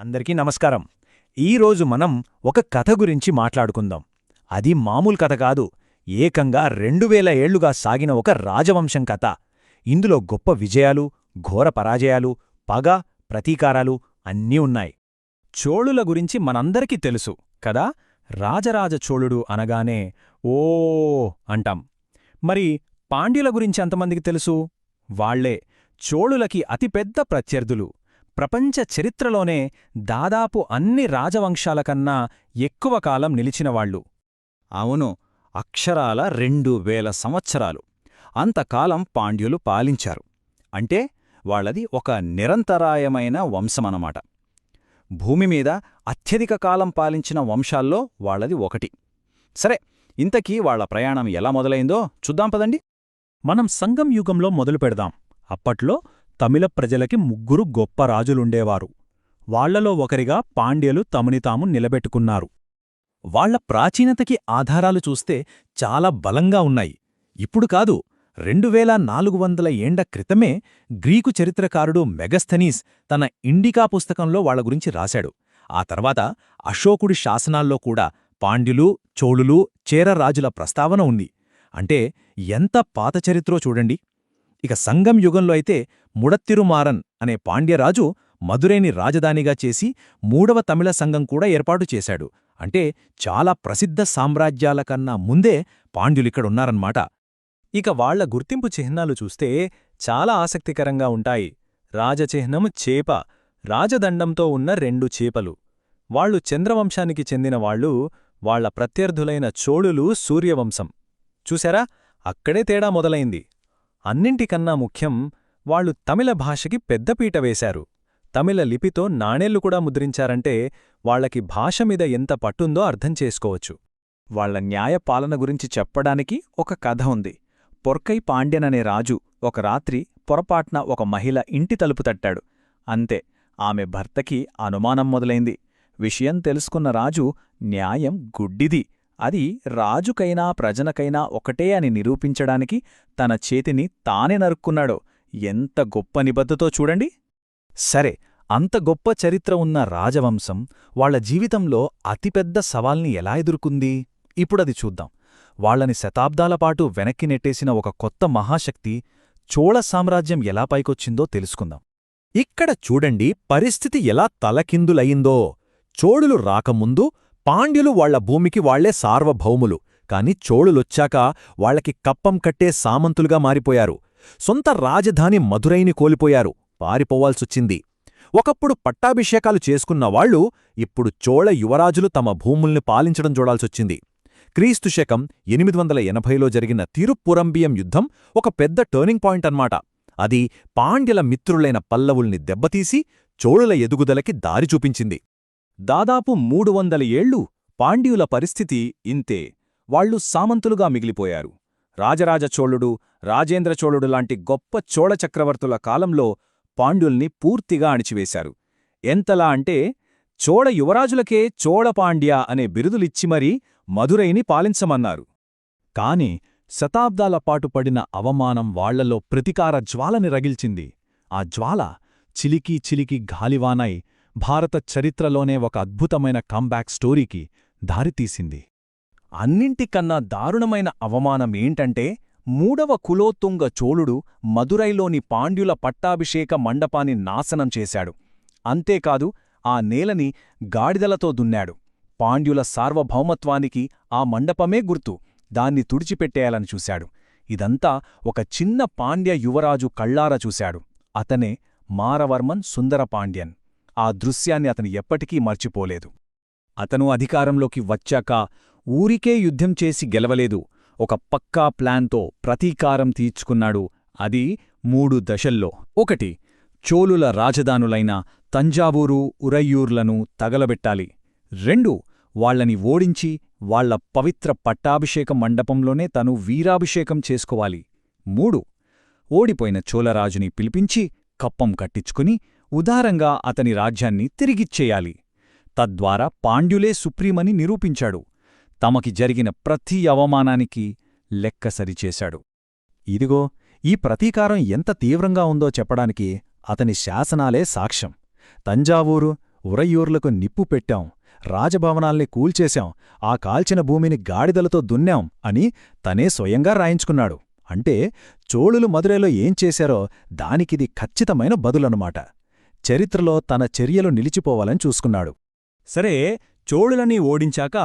అందరికీ నమస్కారం. ఈరోజు మనం ఒక కథ గురించి మాట్లాడుకుందాం. అది మామూలు కథ కాదు, ఏకంగా 2000 ఏళ్లుగా సాగిన ఒక రాజవంశం కథ. ఇందులో గొప్ప విజయాలు, ఘోర పరాజయాలు, పగ, ప్రతీకారాలు అన్నీ ఉన్నాయి. చోళుల గురించి మనందరికీ తెలుసు కదా. రాజరాజ చోళుడు అనగానే ఓ అంటాం. మరి పాండ్యుల గురించి ఎంతమందికి తెలుసు? వాళ్లే చోళులకి అతిపెద్ద ప్రత్యర్థులు. ప్రపంచ చరిత్రలోనే దాదాపు అన్ని రాజవంశాలకన్నా ఎక్కువ కాలం నిలిచినవాళ్లు. అవును, అక్షరాల 2000 సంవత్సరాలు అంతకాలం పాండ్యులు పాలించారు. అంటే వాళ్లది ఒక నిరంతరాయమైన వంశమన్నమాట. భూమిమీద అత్యధిక కాలం పాలించిన వంశాల్లో వాళ్లది ఒకటి. సరే, ఇంతకీ వాళ్ల ప్రయాణం ఎలా మొదలైందో చూద్దాం పదండి. మనం సంగం యుగంలో మొదలుపెడదాం. అప్పట్లో తమిళ ప్రజలకి 3 గొప్ప రాజులుండేవారు. వాళ్లలో ఒకరిగా పాండ్యులు తమని తాము నిలబెట్టుకున్నారు. వాళ్ల ప్రాచీనతకి ఆధారాలు చూస్తే చాలా బలంగా ఉన్నాయి. ఇప్పుడు కాదు, 2400 ఏండ్ల క్రితమే గ్రీకు చరిత్రకారుడు మెగస్థనీస్ తన ఇండికా పుస్తకంలో వాళ్ల గురించి రాశాడు. ఆ తర్వాత అశోకుడి శాసనాల్లో కూడా పాండ్యులు, చోళులు, చేర రాజుల ప్రస్తావన ఉంది. అంటే ఎంత పాత చరిత్రో చూడండి. ఇక సంగం యుగంలో అయితే ముడత్తిరుమారన్ అనే పాండ్యరాజు మదురైని రాజధానిగా చేసి 3వ తమిళ సంఘం కూడా ఏర్పాటు చేశాడు. అంటే చాలా ప్రసిద్ధ సామ్రాజ్యాల కన్నా ముందే పాండ్యులిక్కడున్నారన్నమాట. ఇక వాళ్ల గుర్తింపు చిహ్నాలు చూస్తే చాలా ఆసక్తికరంగా ఉంటాయి. రాజచిహ్నం చేప, రాజదండంతో ఉన్న 2 చేపలు. వాళ్లు చంద్రవంశానికి చెందినవాళ్లు. వాళ్ల ప్రత్యర్థులైన చోళులు సూర్యవంశం. చూశారా, అక్కడే తేడా మొదలైంది. అన్నింటికన్నా ముఖ్యం, వాళ్లు తమిళ భాషకి పెద్దపీట వేశారు. తమిళ లిపితో నాణేళ్లు కూడా ముద్రించారంటే వాళ్లకి భాష మీద ఎంత పట్టుందో అర్థం చేసుకోవచ్చు. వాళ్ల న్యాయపాలన గురించి చెప్పడానికి ఒక కథ ఉంది. పొర్కై పాండ్యననే రాజు ఒక రాత్రి పొరపాట్న ఒక మహిళ ఇంటి తలుపు తట్టాడు. అంతే, ఆమె భర్తకి అనుమానం మొదలైంది. విషయం తెలుసుకున్న రాజు న్యాయం గుడ్డిది, అది రాజుకైనా ప్రజనకైనా ఒకటే అని నిరూపించడానికి తన చేతిని తానే నరుక్కున్నాడు. ఎంత గొప్ప నిబద్ధతో చూడండి. సరే, అంత గొప్ప చరిత్ర ఉన్న రాజవంశం వాళ్ల జీవితంలో అతిపెద్ద సవాల్ని ఎలా ఎదుర్కొంది? ఇప్పుడది చూద్దాం. వాళ్లని శతాబ్దాలపాటు వెనక్కి నెట్టేసిన ఒక కొత్త మహాశక్తి చోళ సామ్రాజ్యం ఎలా పైకొచ్చిందో తెలుసుకుందాం. ఇక్కడ చూడండి పరిస్థితి ఎలా తలకిందులయిందో. చోళులు రాకముందు పాండ్యులు వాళ్ల భూమికి వాళ్లే సార్వభౌములు. కాని చోళులొచ్చాక వాళ్లకి కప్పం కట్టే సామంతులుగా మారిపోయారు. సొంత రాజధాని మదురైని కోల్పోయారు, పారిపోవాల్సొచ్చింది. ఒకప్పుడు పట్టాభిషేకాలు చేసుకున్నవాళ్లు ఇప్పుడు చోళ యువరాజులు తమ భూముల్ని పాలించడం చూడాల్సొచ్చింది. క్రీస్తుశకం 880లో జరిగిన తిరుప్పురంబియం యుద్ధం ఒక పెద్ద టర్నింగ్ పాయింట్ అన్నమాట. అది పాండ్యుల మిత్రులైన పల్లవుల్ని దెబ్బతీసి చోళుల ఎదుగుదలకి దారి చూపించింది. దాదాపు 300 ఏళ్లు పాండ్యుల పరిస్థితి ఇంతే. వాళ్లు సామంతులుగా మిగిలిపోయారు. రాజరాజ చోళుడు, రాజేంద్ర చోళుడు లాంటి గొప్ప చోళ చక్రవర్తుల కాలంలో పాండ్యుల్ని పూర్తిగా అణిచివేశారు. ఎంతలా అంటే చోళ యువరాజులకే చోళపాండ్య అనే బిరుదులిచ్చి మరీ మదురైని పాలించమన్నారు. కాని శతాబ్దాలపాటు పడిన అవమానం వాళ్లలో ప్రతీకార జ్వాలని రగిల్చింది. ఆ జ్వాల చిలికి చిలికి గాలివానై భారత చరిత్రలోనే ఒక అద్భుతమైన కంబ్యాక్ స్టోరీకి దారితీసింది. అన్నింటికన్నా దారుణమైన అవమానమేంటంటే 3వ కులోత్తుంగ చోళుడు మదురైలోని పాండ్యుల పట్టాభిషేక మండపాన్ని నాశనం చేశాడు. అంతేకాదు, ఆ నేలని గాడిదలతో దున్నాడు. పాండ్యుల సార్వభౌమత్వానికి ఆ మండపమే గుర్తు. దాన్ని తుడిచిపెట్టేయాలని చూశాడు. ఇదంతా ఒక చిన్న పాండ్య యువరాజు కళ్ళారా చూశాడు. అతనే మారవర్మన్ సుందరపాండ్యన్. ఆ దృశ్యాన్ని అతను ఎప్పటికీ మర్చిపోలేదు. అతను అధికారంలోకి వచ్చాక ఊరికే యుద్ధం చేసి గెలవలేదు, ఒక పక్కా ప్లాన్తో ప్రతీకారం తీర్చుకున్నాడు. అది 3 దశల్లో. 1. చోళుల రాజధానులైన తంజావూరు, ఉరయ్యూర్లను తగలబెట్టాలి. 2. వాళ్లని ఓడించి వాళ్ల పవిత్ర పట్టాభిషేక మండపంలోనే తను వీరాభిషేకం చేసుకోవాలి. 3. ఓడిపోయిన చోళరాజుని పిలిపించి కప్పం కట్టించుకుని ఉదారంగా అతని రాజ్యాన్ని తిరిగిచ్చేయాలి. తద్వారా పాండ్యులే సుప్రీమని నిరూపించాడు. తమకి జరిగిన ప్రతి అవమానానికి లెక్క సరిచేశాడు. ఇదిగో, ఈ ప్రతీకారం ఎంత తీవ్రంగా ఉందో చెప్పడానికి అతని శాసనాలే సాక్ష్యం. తంజావూరు, ఉరయ్యూర్లకు నిప్పు పెట్టాం, రాజభవనాల్ని కూల్చేశాం, ఆ కాల్చిన భూమిని గాడిదలతో దున్నాం అని తనే స్వయంగా రాయించుకున్నాడు. అంటే చోళులు మదురైలో ఏం చేశారో దానికిది ఖచ్చితమైన బదులనుమాట. చరిత్రలో తన చర్యలు నిలిచిపోవాలని చూసుకున్నాడు. సరే, చోళులని ఓడించాక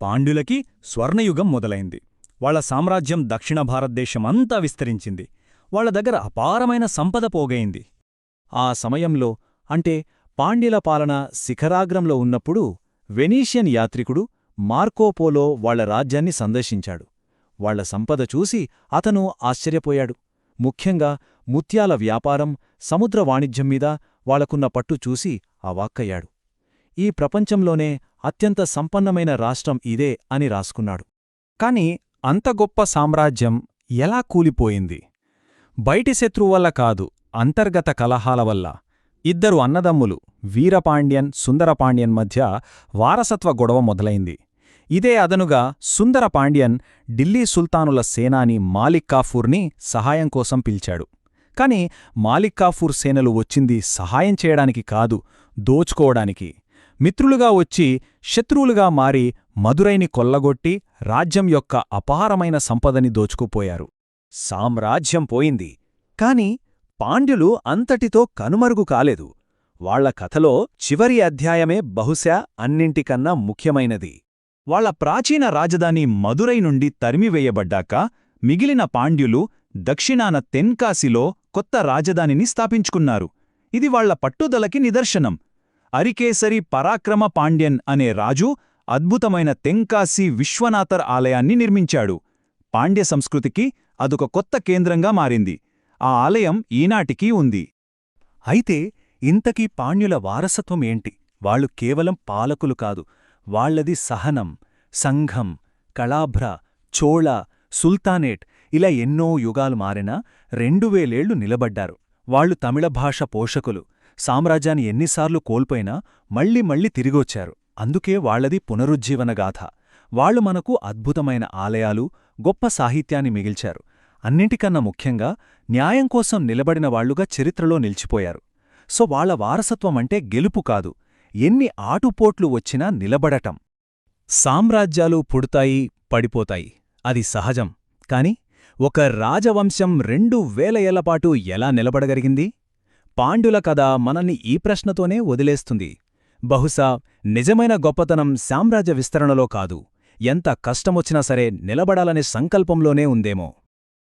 పాండ్యులకి స్వర్ణయుగం మొదలైంది. వాళ్ల సామ్రాజ్యం దక్షిణ భారతదేశమంతా విస్తరించింది. వాళ్ల దగ్గర అపారమైన సంపద పోగైంది. ఆ సమయంలో అంటే పాండ్యుల పాలన శిఖరాగ్రంలో ఉన్నప్పుడు వెనీషియన్ యాత్రికుడు మార్కోపోలో వాళ్ల రాజ్యాన్ని సందర్శించాడు. వాళ్ల సంపద చూసి అతను ఆశ్చర్యపోయాడు. ముఖ్యంగా ముత్యాల వ్యాపారం, సముద్ర వాణిజ్యం మీద వాళ్లకున్న పట్టు చూసి అవాక్కయ్యాడు. ఈ ప్రపంచంలోనే అత్యంత సంపన్నమైన రాష్ట్రం ఇదే అని రాసుకున్నాడు. కాని అంత గొప్ప సామ్రాజ్యం ఎలా కూలిపోయింది? బయటి శత్రువు వల్ల కాదు, అంతర్గత కలహాల వల్ల. ఇద్దరు అన్నదమ్ములు వీరపాండ్యన్, సుందరపాండ్యన్ మధ్య వారసత్వ గొడవ మొదలైంది. ఇదే అదనుగా సుందరపాండ్యన్ ఢిల్లీ సుల్తానుల సేనాని మాలిక్ కాఫూర్ని సహాయం కోసం పిలిచాడు. కాని మాలిక్ కాఫూర్ సేనలు వచ్చింది సహాయం చేయడానికి కాదు, దోచుకోవడానికి. మిత్రులుగా వచ్చి శత్రువులుగా మారి మదురైని కొల్లగొట్టి రాజ్యం యొక్క అపారమైన సంపదని దోచుకుపోయారు. సామ్రాజ్యం పోయింది. కాని పాండ్యులు అంతటితో కనుమరుగు కాలేదు. వాళ్ల కథలో చివరి అధ్యాయమే బహుశా అన్నింటికన్నా ముఖ్యమైనది. వాళ్ల ప్రాచీన రాజధాని మదురై నుండి తరిమివేయబడ్డాక మిగిలిన పాండ్యులు దక్షిణాన తెన్కాశీలో కొత్త రాజధానిని స్థాపించుకున్నారు. ఇది వాళ్ల పట్టుదలకి నిదర్శనం. అరికేసరి పరాక్రమ పాండ్యన్ అనే రాజు అద్భుతమైన తెంకాశీ విశ్వనాథర్ ఆలయాన్ని నిర్మించాడు. పాండ్య సంస్కృతికి అదొక కొత్త కేంద్రంగా మారింది. ఆ ఆలయం ఈనాటికీ ఉంది. అయితే ఇంతకీ పాండ్యుల వారసత్వం ఏంటి? వాళ్లు కేవలం పాలకులు కాదు, వాళ్లది సహనం, సంఘం, కళాభ్ర, చోళ, సుల్తానేట్ ఇలా ఎన్నో యుగాలు మారినా 2000 ఏళ్లు నిలబడ్డారు. వాళ్లు తమిళ భాష పోషకులు. సామ్రాజ్యాన్ని ఎన్నిసార్లు కోల్పోయినా మళ్ళీ మళ్ళీ తిరిగొచ్చారు. అందుకే వాళ్లది పునరుజ్జీవనగాథ. వాళ్లు మనకు అద్భుతమైన ఆలయాలు, గొప్ప సాహిత్యాన్ని మిగిల్చారు. అన్నింటికన్నా ముఖ్యంగా న్యాయం కోసం నిలబడిన వాళ్లుగా చరిత్రలో నిలిచిపోయారు. సో వాళ్ల వారసత్వమంటే గెలుపు కాదు, ఎన్ని ఆటుపోట్లు వచ్చినా నిలబడటం. సామ్రాజ్యాలు పుడతాయి, పడిపోతాయి, అది సహజం. కాని ఒక రాజవంశం 2000 ఏళ్లపాటు ఎలా నిలబడగలిగింది? పాండ్యుల కథ మనల్ని ఈ ప్రశ్నతోనే వదిలేస్తుంది. బహుశా నిజమైన గొప్పతనం సామ్రాజ్య విస్తరణలో కాదు, ఎంత కష్టమొచ్చినా సరే నిలబడాలనే సంకల్పంలోనే ఉందేమో.